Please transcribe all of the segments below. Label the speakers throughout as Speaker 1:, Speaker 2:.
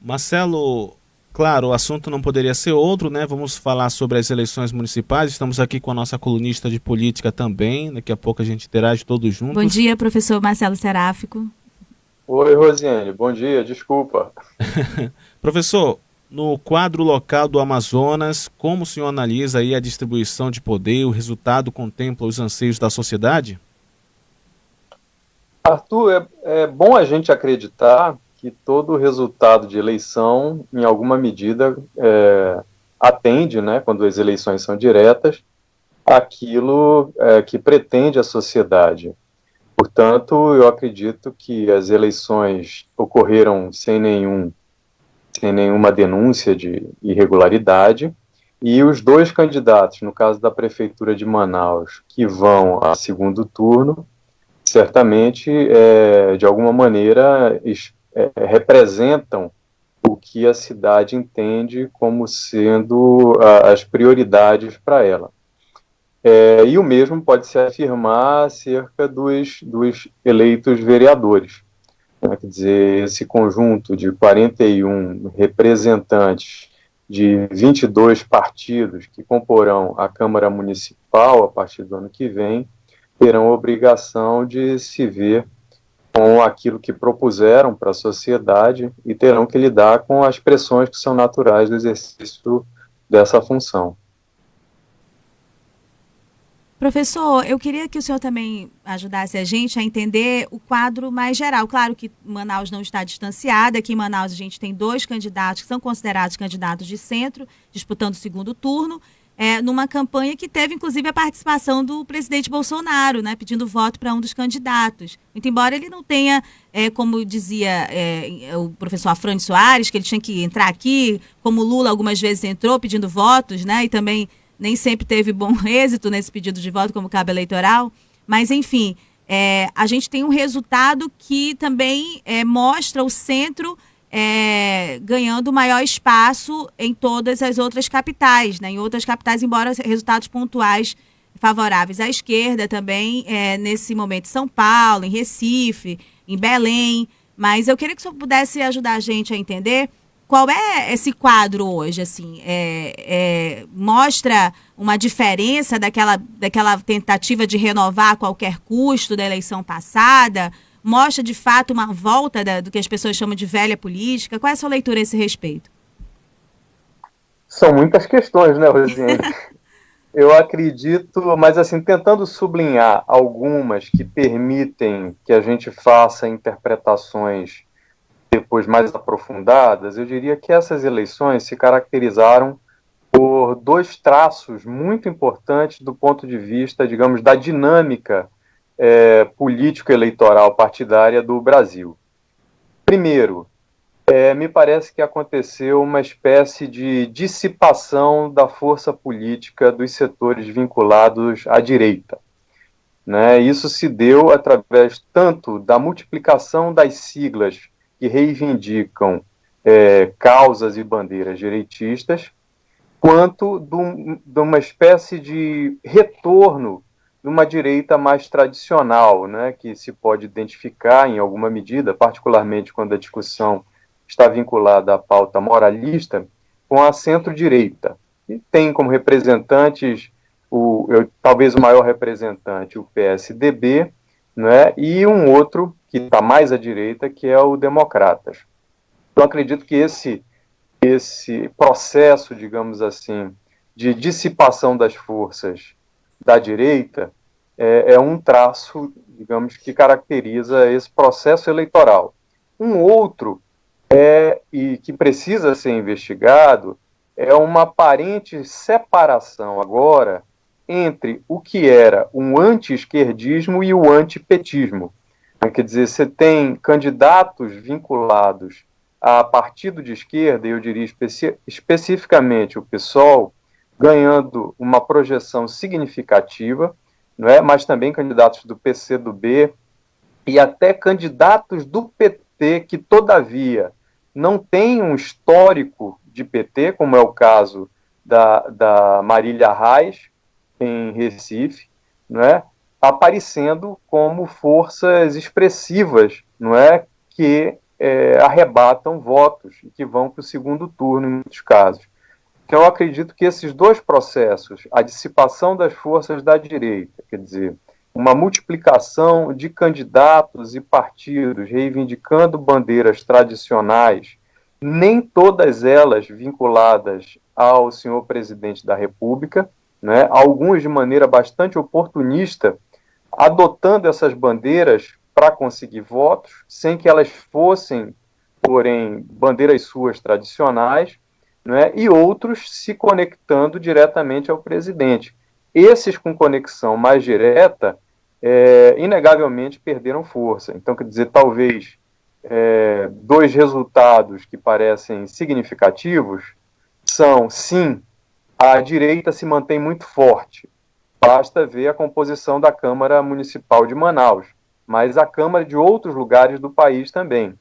Speaker 1: Marcelo, claro, o assunto não poderia ser outro, né? Vamos falar sobre as eleições municipais. Estamos aqui com a nossa colunista de política também. Daqui a pouco a gente interage todos
Speaker 2: Bom
Speaker 1: juntos.
Speaker 2: dia, professor Marcelo Seráfico.
Speaker 3: Oi, Rosiane, bom dia, desculpa.
Speaker 1: Professor, no quadro local do Amazonas, como o senhor analisa aí a distribuição de poder? O resultado contempla os anseios da sociedade?
Speaker 3: Arthur, é bom a gente acreditar que todo resultado de eleição, em alguma medida, atende, né, quando as eleições são diretas, aquilo que pretende a sociedade. Portanto, eu acredito que as eleições ocorreram sem nenhuma denúncia de irregularidade, e os dois candidatos, no caso da Prefeitura de Manaus, que vão a segundo turno, certamente, de alguma maneira, representam o que a cidade entende como sendo as prioridades para ela. E o mesmo pode se afirmar acerca dos eleitos vereadores. Quer dizer, esse conjunto de 41 representantes de 22 partidos que comporão a Câmara Municipal a partir do ano que vem, terão a obrigação de se ver com aquilo que propuseram para a sociedade e terão que lidar com as pressões que são naturais do exercício dessa função.
Speaker 2: Professor, eu queria que o senhor também ajudasse a gente a entender o quadro mais geral. Claro que Manaus não está distanciada. Aqui em Manaus a gente tem dois candidatos que são considerados candidatos de centro, disputando o segundo turno, numa campanha que teve, inclusive, a participação do presidente Bolsonaro, né, pedindo voto para um dos candidatos. Muito embora ele não tenha, como dizia o professor Afrânio Soares, que ele tinha que entrar aqui, como Lula algumas vezes entrou pedindo votos, né, e também nem sempre teve bom êxito nesse pedido de voto como cabo eleitoral, mas enfim, a gente tem um resultado que também mostra o centro ganhando maior espaço em todas as outras capitais, né? Em outras capitais, embora resultados pontuais favoráveis à esquerda também, nesse momento em São Paulo, em Recife, em Belém, mas eu queria que o senhor pudesse ajudar a gente a entender qual é esse quadro hoje, assim, mostra uma diferença daquela tentativa de renovar a qualquer custo da eleição passada? Mostra, de fato, uma volta do que as pessoas chamam de velha política? Qual é a sua leitura a esse respeito?
Speaker 3: São muitas questões, né, Rosiane? Eu acredito, mas assim, tentando sublinhar algumas que permitem que a gente faça interpretações depois mais aprofundadas, eu diria que essas eleições se caracterizaram por dois traços muito importantes do ponto de vista, digamos, da dinâmica político-eleitoral partidária do Brasil. Primeiro, me parece que aconteceu uma espécie de dissipação da força política dos setores vinculados à direita. Né? Isso se deu através tanto da multiplicação das siglas que reivindicam causas e bandeiras direitistas, quanto de uma espécie de retorno de uma direita mais tradicional, né, que se pode identificar em alguma medida, particularmente quando a discussão está vinculada à pauta moralista, com a centro-direita. E tem como representantes, talvez o maior representante, o PSDB, né, e um outro que está mais à direita, que é o Democratas. Então, acredito que esse processo, digamos assim, de dissipação das forças da direita um traço, digamos, que caracteriza esse processo eleitoral. Um outro, e que precisa ser investigado, é uma aparente separação agora entre o que era um anti-esquerdismo e o antipetismo. Quer dizer, você tem candidatos vinculados a partido de esquerda, e eu diria especificamente o PSOL, ganhando uma projeção significativa, não é? Mas também candidatos do PCdoB e até candidatos do PT que, todavia, não têm um histórico de PT, como é o caso da Marília Reis, em Recife, não é? Aparecendo como forças expressivas, não é? Que arrebatam votos e que vão para o segundo turno em muitos casos. Então, eu acredito que esses dois processos, a dissipação das forças da direita, quer dizer, uma multiplicação de candidatos e partidos reivindicando bandeiras tradicionais, nem todas elas vinculadas ao senhor presidente da República, né, alguns de maneira bastante oportunista, adotando essas bandeiras para conseguir votos, sem que elas fossem, porém, bandeiras suas tradicionais, né, e outros se conectando diretamente ao presidente. Esses com conexão mais direta, inegavelmente perderam força. Então, quer dizer, talvez dois resultados que parecem significativos são, sim, a direita se mantém muito forte. Basta ver a composição da Câmara Municipal de Manaus, mas a Câmara de outros lugares do país também.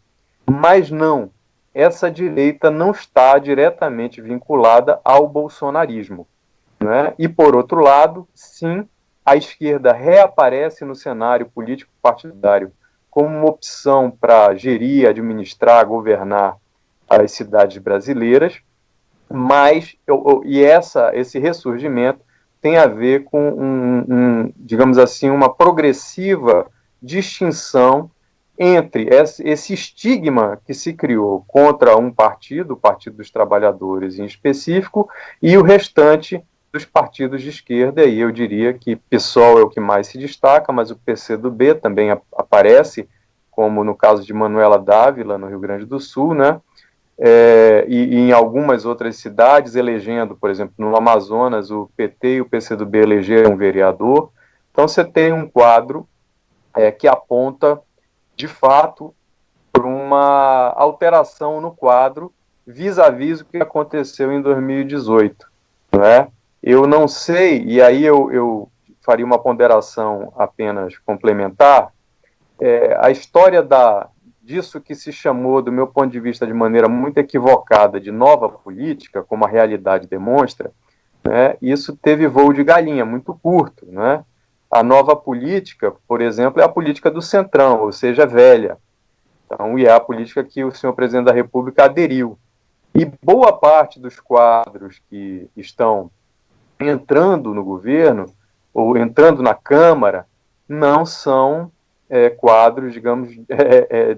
Speaker 3: Mas não, essa direita não está diretamente vinculada ao bolsonarismo, né? E, por outro lado, sim, a esquerda reaparece no cenário político partidário como uma opção para gerir, administrar, governar as cidades brasileiras, mas esse ressurgimento tem a ver com digamos assim, uma progressiva distinção entre esse estigma que se criou contra um partido, o Partido dos Trabalhadores em específico, e o restante dos partidos de esquerda, e eu diria que PSOL é o que mais se destaca, mas o PCdoB também aparece, como no caso de Manuela Dávila, no Rio Grande do Sul, né? E em algumas outras cidades, elegendo, por exemplo, no Amazonas, o PT e o PCdoB elegeram um vereador. Então você tem um quadro que aponta, de fato, para uma alteração no quadro vis-à-vis o que aconteceu em 2018, não é? Eu não sei, e aí eu faria uma ponderação apenas complementar, a história disso que se chamou, do meu ponto de vista, de maneira muito equivocada, de nova política, como a realidade demonstra, né, isso teve voo de galinha, muito curto, né? A nova política, por exemplo, é a política do centrão, ou seja, velha. Então, e é a política que o senhor presidente da República aderiu. E boa parte dos quadros que estão entrando no governo, ou entrando na Câmara, não são quadros, digamos,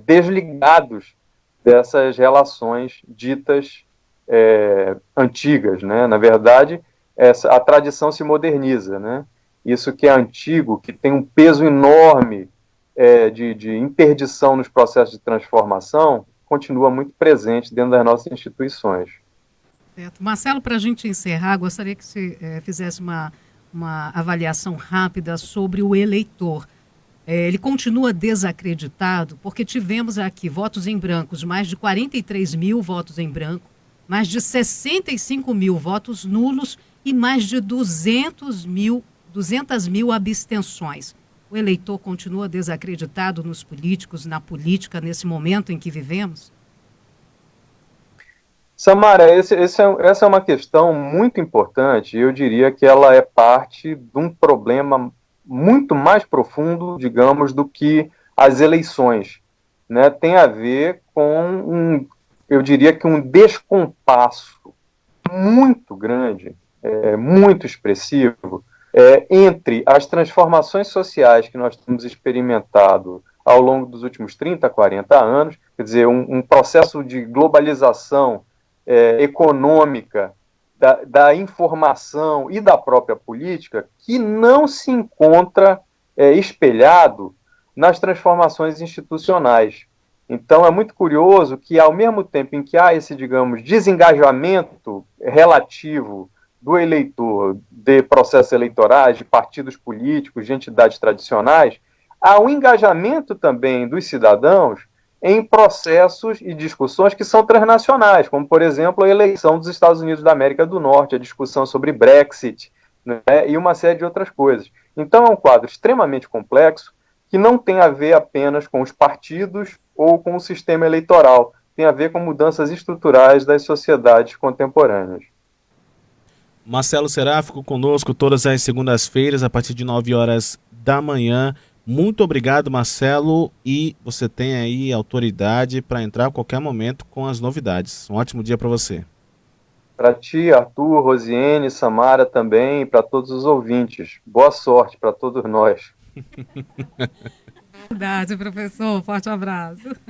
Speaker 3: desligados dessas relações ditas antigas, né? Na verdade, a tradição se moderniza, né? Isso que é antigo, que tem um peso enorme de interdição nos processos de transformação, continua muito presente dentro das nossas instituições.
Speaker 4: Certo. Marcelo, para a gente encerrar, gostaria que você fizesse uma avaliação rápida sobre o eleitor. Ele continua desacreditado, porque tivemos aqui votos em brancos, mais de 43 mil votos em branco, mais de 65 mil votos nulos e mais de 200 mil abstenções. O eleitor continua desacreditado nos políticos, na política, nesse momento em que vivemos?
Speaker 3: Samara, essa é uma questão muito importante, e eu diria que ela é parte de um problema muito mais profundo, digamos, do que as eleições, né? Tem a ver com eu diria que um descompasso muito grande, muito expressivo, entre as transformações sociais que nós temos experimentado ao longo dos últimos 30, 40 anos, quer dizer, um processo de globalização econômica, da informação e da própria política, que não se encontra espelhado nas transformações institucionais. Então, é muito curioso que, ao mesmo tempo em que há esse, digamos, desengajamento relativo do eleitor, de processos eleitorais, de partidos políticos, de entidades tradicionais, há um engajamento também dos cidadãos em processos e discussões que são transnacionais, como, por exemplo, a eleição dos Estados Unidos da América do Norte, a discussão sobre Brexit, né, e uma série de outras coisas. Então, é um quadro extremamente complexo que não tem a ver apenas com os partidos ou com o sistema eleitoral, tem a ver com mudanças estruturais das sociedades contemporâneas.
Speaker 1: Marcelo Seráfico conosco todas as segundas-feiras, a partir de 9 horas da manhã. Muito obrigado, Marcelo, e você tem aí autoridade para entrar a qualquer momento com as novidades. Um ótimo dia para você.
Speaker 3: Para ti, Arthur, Rosiane, Samara também, para todos os ouvintes. Boa sorte para todos nós.
Speaker 4: Verdade, professor. Forte abraço.